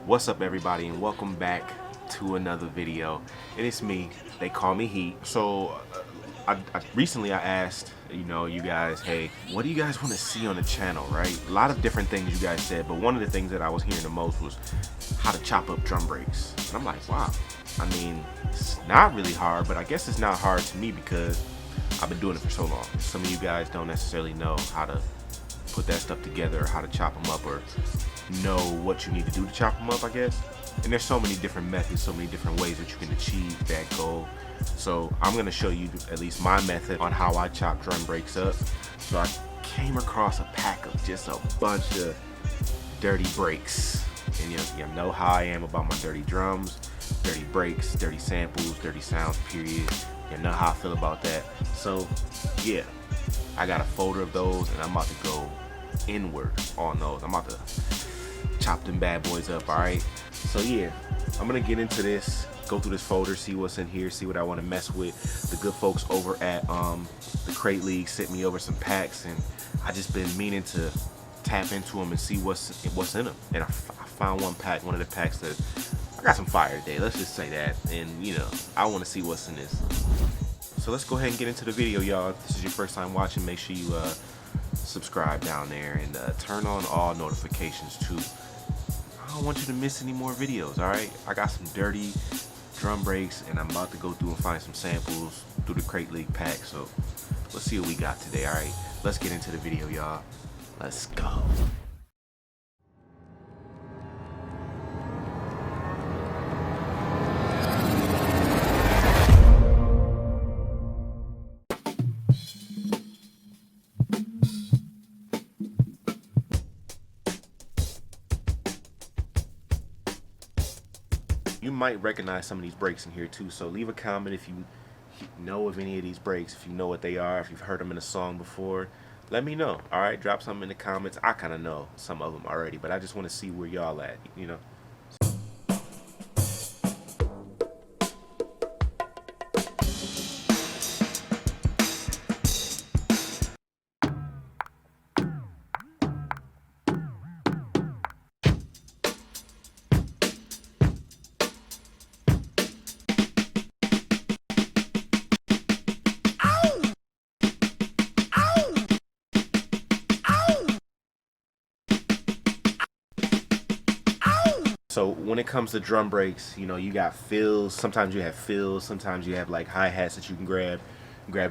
What's up, everybody, and welcome back to another video. And it's me, they call me Heat. So recently I asked, you guys, hey, what do you guys want to see on the channel, right? A lot of different things you guys said, but one of the things that I was hearing the most was how to chop up drum breaks. And I'm like, wow, I mean, it's not really hard, but I guess it's not hard to me because I've been doing it for so long. Some of you guys don't necessarily know how to put that stuff together, or how to chop them up, or know what you need to do to chop them up, I guess. And there's so many different methods, so many different ways that you can achieve that goal. So I'm going to show you at least my method on how I chop drum breaks up. So I came across a pack of just a bunch of dirty breaks. And you know how I am about my dirty drums, dirty breaks, dirty samples, dirty sounds, period. You know how I feel about that. So yeah, I got a folder of those, and I'm about to go inward on those. I'm about to chop them bad boys up, alright? So yeah, I'm gonna get into this, go through this folder, see what's in here, see what I want to mess with. The good folks over at the Crate League sent me over some packs, and I just been meaning to tap into them and see what's in them. And I found one of the packs that I got some fire today, let's just say that. And I want to see what's in this. So let's go ahead and get into the video, y'all. If this is your first time watching, make sure you subscribe down there and turn on all notifications too. I don't want you to miss any more videos, alright? I got some dirty drum breaks, and I'm about to go through and find some samples through the Crate League pack. So let's see what we got today, alright? Let's get into the video, y'all. Let's go. You might recognize some of these breaks in here too, so leave a comment if you know of any of these breaks, if you know what they are, if you've heard them in a song before. Let me know, alright? Drop something in the comments. I kind of know some of them already, but I just want to see where y'all at, So when it comes to drum breaks, you got fills. Sometimes you have fills. Sometimes you have like hi-hats that you can grab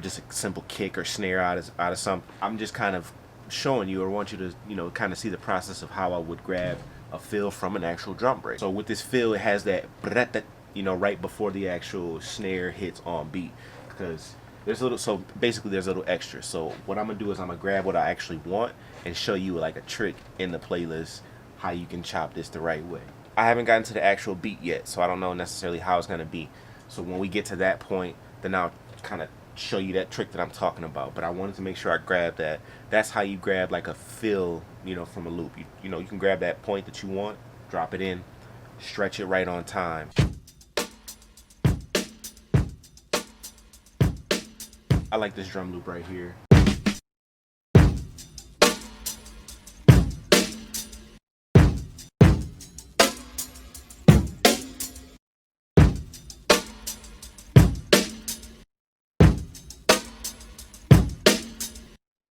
just a simple kick or snare out of something. I'm just kind of showing you, or want you to kind of see the process of how I would grab a fill from an actual drum break. So with this fill, it has that right before the actual snare hits on beat, because there's a little extra. So what I'm gonna do is I'm gonna grab what I actually want and show you like a trick in the playlist how you can chop this the right way. I haven't gotten to the actual beat yet, so I don't know necessarily how it's going to be. So when we get to that point, then I'll kind of show you that trick that I'm talking about. But I wanted to make sure I grab that. That's how you grab like a fill, from a loop. You can grab that point that you want, drop it in, stretch it right on time. I like this drum loop right here.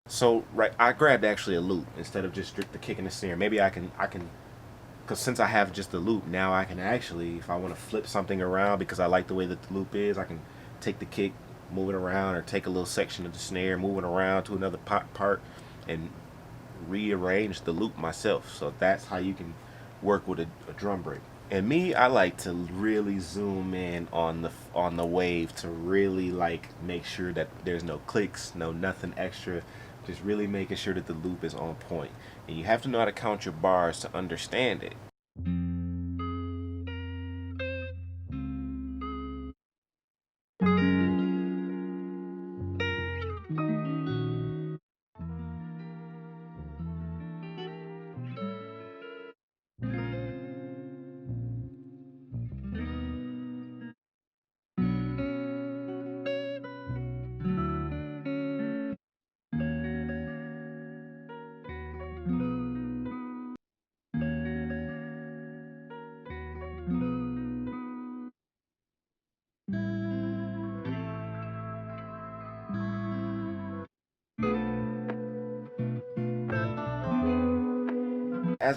So I grabbed actually a loop instead of just the kick and the snare. Maybe I can, because since I have just the loop, now I can actually, if I want to flip something around because I like the way that the loop is, I can take the kick, move it around, or take a little section of the snare, move it around to another part, and rearrange the loop myself. So that's how you can work with a drum break. And me, I like to really zoom in on the wave to really like make sure that there's no clicks, nothing extra. Just really making sure that the loop is on point. And you have to know how to count your bars to understand it. As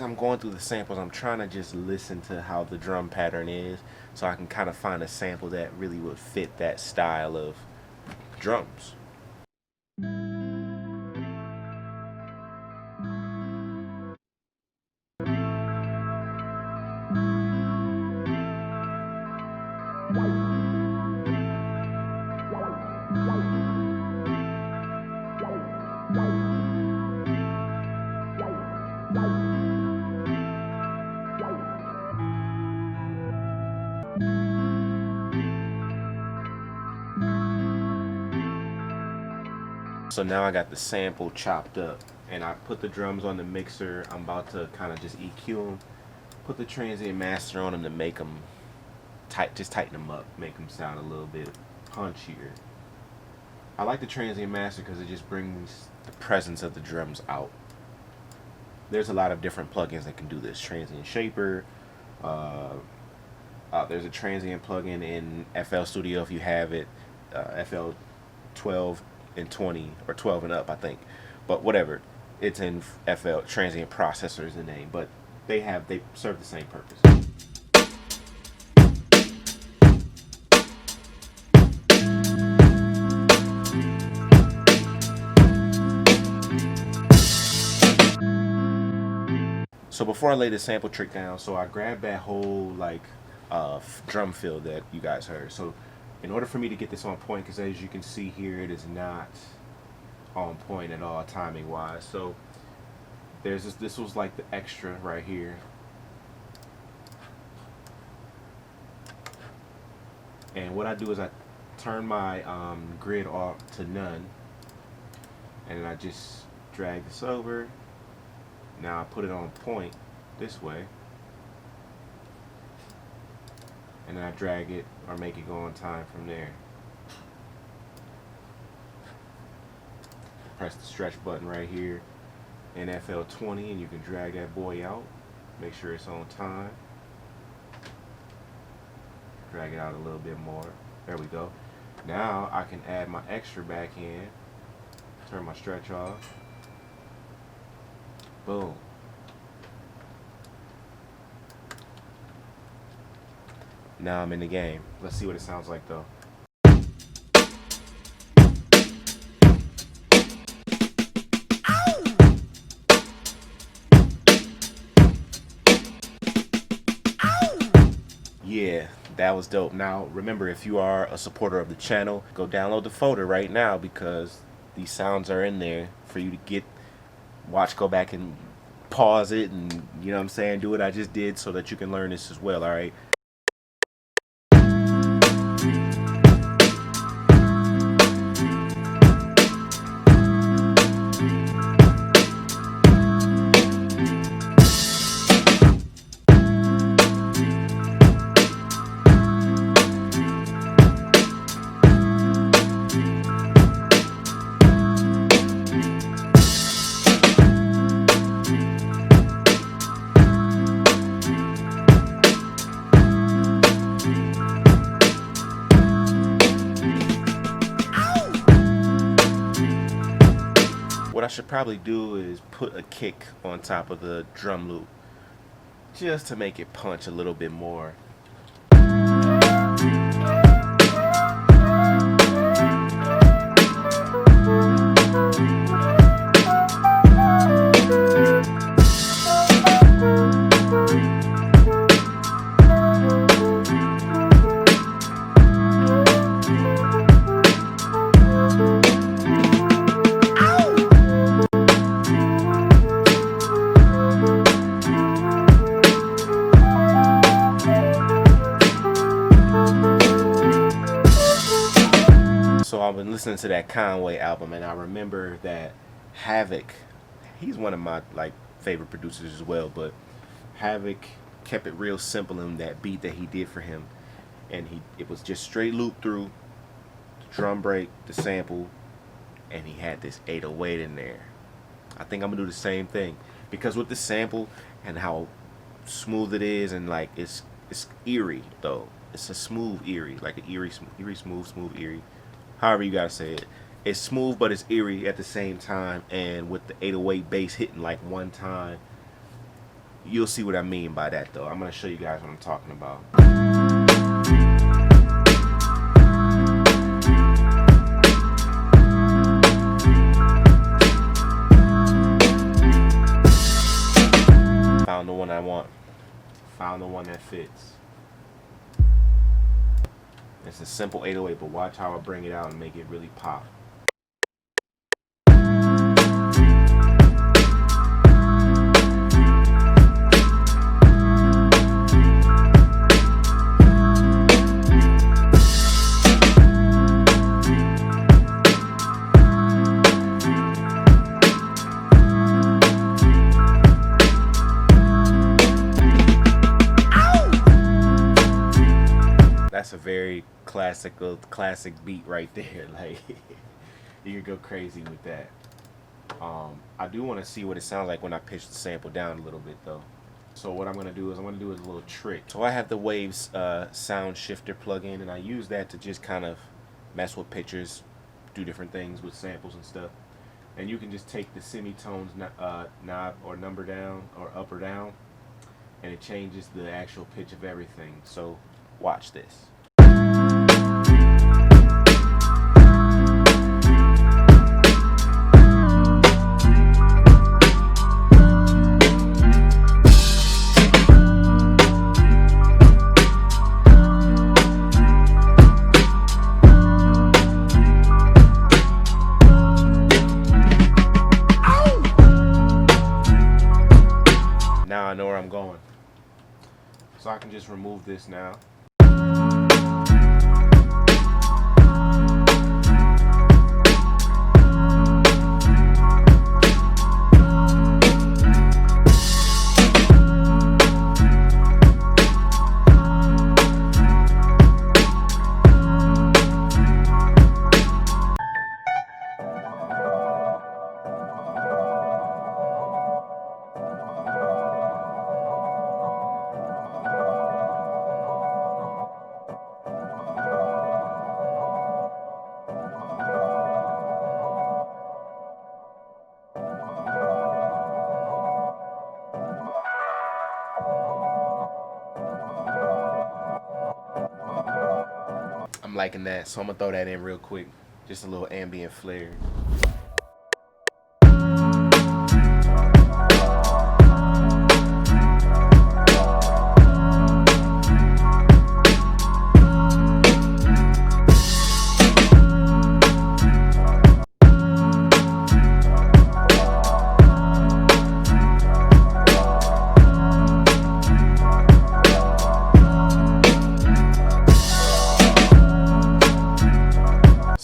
I'm going through the samples, I'm trying to just listen to how the drum pattern is so I can kind of find a sample that really would fit that style of drums. So now I got the sample chopped up and I put the drums on the mixer. I'm about to kind of just EQ them, put the transient master on them to make them tight, just tighten them up, make them sound a little bit punchier. I like the transient master because it just brings the presence of the drums out. There's a lot of different plugins that can do this. Transient shaper, there's a transient plugin in FL Studio if you have it, FL 12 and 20 or 12 and up, I think, but whatever, it's in FL. Transient processor is the name, but they serve the same purpose. So before I lay the sample trick down, so I grabbed that whole like drum fill that you guys heard. So in order for me to get this on point, because as you can see here, it is not on point at all timing wise. So there's this was like the extra right here. And what I do is I turn my grid off to none, and then I just drag this over. Now I put it on point this way, and then I drag it or make it go on time from there. Press the stretch button right here in FL 20 and you can drag that boy out. Make sure it's on time. Drag it out a little bit more. There we go. Now I can add my extra back in. Turn my stretch off. Boom. Now I'm in the game. Let's see what it sounds like though. Yeah, that was dope. Now remember, if you are a supporter of the channel, go download the folder right now because these sounds are in there for you to watch, go back and pause it, and you know what I'm saying, do what I just did so that you can learn this as well. All right. What I should probably do is put a kick on top of the drum loop just to make it punch a little bit more. So I've been listening to that Conway album, and I remember that Havoc, he's one of my like favorite producers as well, but Havoc kept it real simple in that beat that he did for him, and it was just straight loop through, the drum break, the sample, and he had this 808 in there. I think I'm gonna do the same thing, because with the sample and how smooth it is, and like it's It's eerie though. It's a smooth eerie, like an eerie, smooth eerie. However you gotta say it. It's smooth, but it's eerie at the same time. And with the 808 bass hitting like one time, you'll see what I mean by that though. I'm gonna show you guys what I'm talking about. Found the one I want. Found the one that fits. It's a simple 808, but watch how I bring it out and make it really pop. That's a very classic beat right there. Like, you can go crazy with that. I do want to see what it sounds like when I pitch the sample down a little bit though. So what I'm going to do is a little trick. So I have the Waves sound shifter plugin, and I use that to just kind of mess with pitchers, do different things with samples and stuff. And you can just take the semitones knob or number down or up or down, and it changes the actual pitch of everything. So watch this. Now I know where I'm going. So I can just remove this now. I'm liking that, so I'm gonna throw that in real quick. Just a little ambient flair.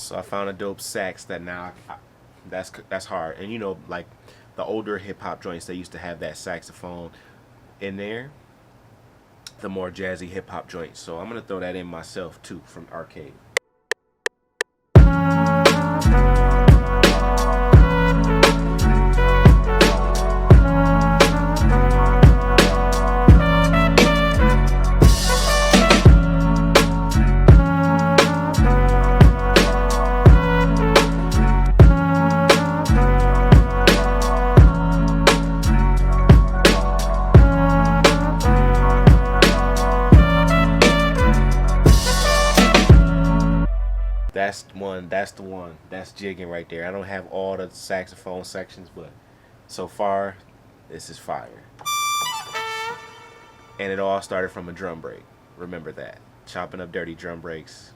I found a dope sax that now that's hard. And you know, like the older hip hop joints, they used to have that saxophone in there, the more jazzy hip hop joints. So I'm gonna throw that in myself too from arcade. That's the one. That's jigging right there. I don't have all the saxophone sections, but so far, this is fire. And it all started from a drum break. Remember that. Chopping up dirty drum breaks.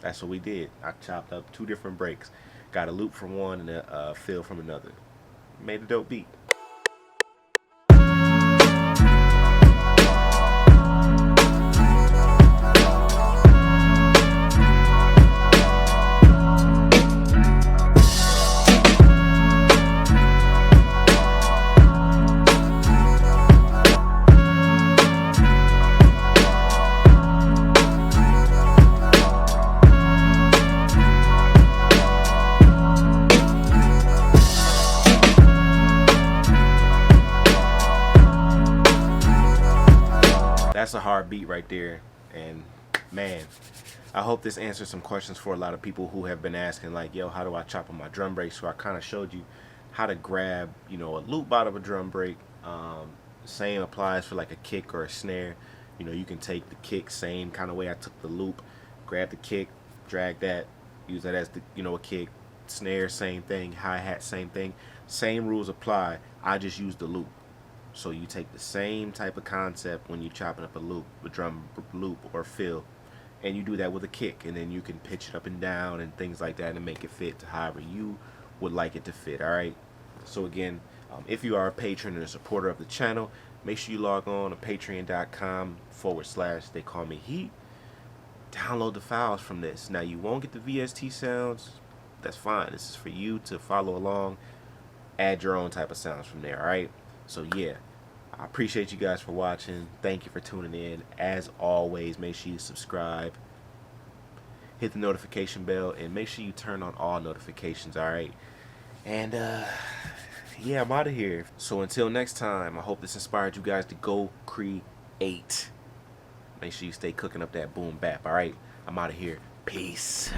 That's what we did. I chopped up 2 different breaks. Got a loop from one and a fill from another. Made a dope beat. that's a hard beat right there. And man, I hope this answers some questions for a lot of people who have been asking, like, yo, how do I chop on my drum break? So I kind of showed you how to grab, you know, a loop out of a drum break. Same applies for like a kick or a snare. You know, you can take the kick same kind of way I took the loop, grab the kick, drag that, use that as the, you know, a kick. Snare, same thing. Hi-hat, same thing. Same rules apply. I just use the loop. So you take the same type of concept when you're chopping up a loop, a drum loop or fill, and you do that with a kick, and then you can pitch it up and down and things like that and make it fit to however you would like it to fit. All right. So again, if you are a patron and a supporter of the channel, make sure you log on to patreon.com/TheyCallMeHeat. Download the files from this. Now you won't get the VST sounds. That's fine. This is for you to follow along, add your own type of sounds from there. All right. So yeah, I appreciate you guys for watching. Thank you for tuning in. As always, make sure you subscribe, hit the notification bell, and make sure you turn on all notifications. All right. And yeah, I'm out of here. So until next time, I hope this inspired you guys to go create. Make sure you stay cooking up that boom bap. All right. I'm out of here. Peace.